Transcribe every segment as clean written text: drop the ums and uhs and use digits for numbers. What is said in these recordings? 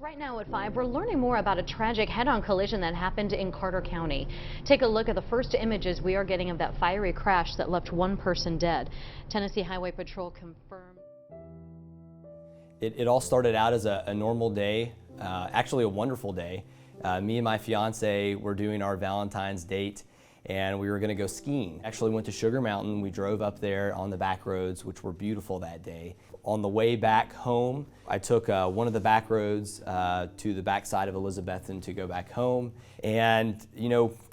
Right now at 5, we're learning more about a tragic head-on collision that happened in Carter County. Take a look at the first images we are getting of that fiery crash that left one person dead. Tennessee Highway Patrol confirmed. It all started out as a normal day, actually a wonderful day. Me and my fiance were doing our Valentine's date and we were going to go skiing. Actually went to Sugar Mountain. We drove up there on the back roads, which were beautiful that day. On the way back home, I took one of the back roads to the back side of Elizabethton to go back home. And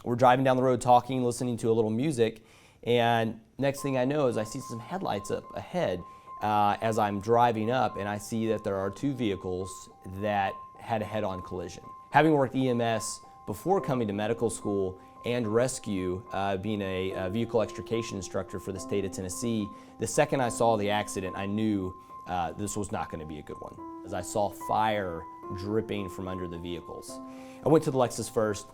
we're driving down the road talking, listening to a little music, and next thing I know is I see some headlights up ahead as I'm driving up, and I see that there are two vehicles that had a head-on collision. Having worked EMS before coming to medical school and rescue, being a vehicle extrication instructor for the state of Tennessee, the second I saw the accident, I knew this was not going to be a good one, as I saw fire dripping from under the vehicles. I went to the Lexus first,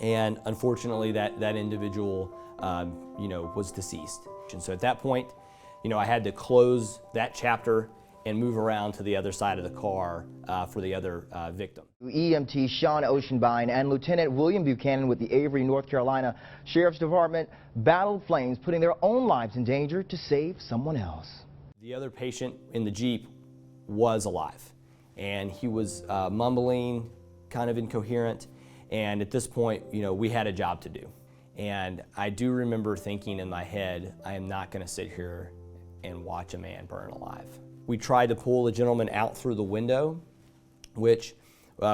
and unfortunately that individual was deceased. And so at that point, I had to close that chapter and move around to the other side of the car for the other victim. EMT Sean Ochsenbein and Lieutenant William Buchanan with the Avery, North Carolina Sheriff's Department battled flames, putting their own lives in danger to save someone else. The other patient in the Jeep was alive, and he was mumbling, kind of incoherent, and at this point, we had a job to do. And I do remember thinking in my head, I am not going to sit here and watch a man burn alive. We tried to pull the gentleman out through the window, which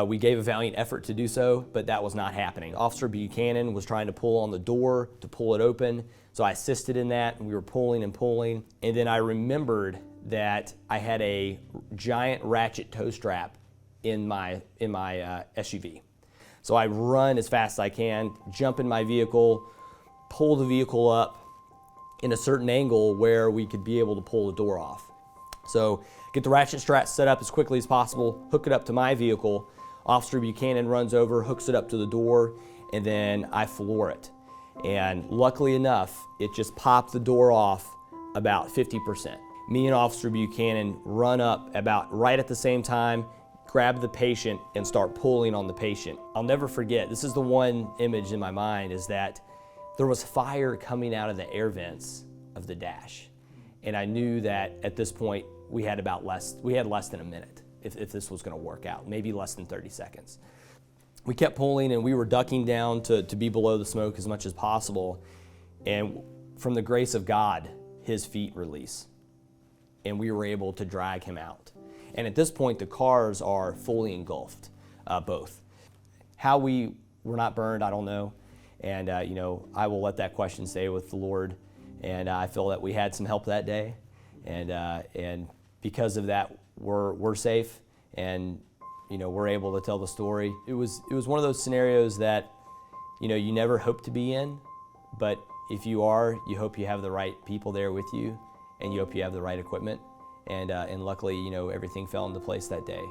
we gave a valiant effort to do so, but that was not happening. Officer Buchanan was trying to pull on the door to pull it open, so I assisted in that, and we were pulling and pulling. And then I remembered that I had a giant ratchet tow strap in my SUV. So I run as fast as I can, jump in my vehicle, pull the vehicle up in a certain angle where we could be able to pull the door off. So get the ratchet strap set up as quickly as possible, hook it up to my vehicle. Officer Buchanan runs over, hooks it up to the door, and then I floor it. And luckily enough, it just popped the door off about 50%. Me and Officer Buchanan run up about right at the same time, grab the patient, and start pulling on the patient. I'll never forget, this is the one image in my mind, is that there was fire coming out of the air vents of the dash. And I knew that at this point, we had less than a minute if this was going to work out, maybe less than 30 seconds. We kept pulling, and we were ducking down to be below the smoke as much as possible. And from the grace of God, his feet release, and we were able to drag him out. And at this point, the cars are fully engulfed, both. How we were not burned, I don't know. And I will let that question stay with the Lord. And I feel that we had some help that day, and because of that, we're safe, and we're able to tell the story. It was one of those scenarios that you never hope to be in, but if you are, you hope you have the right people there with you, and you hope you have the right equipment, and luckily everything fell into place that day.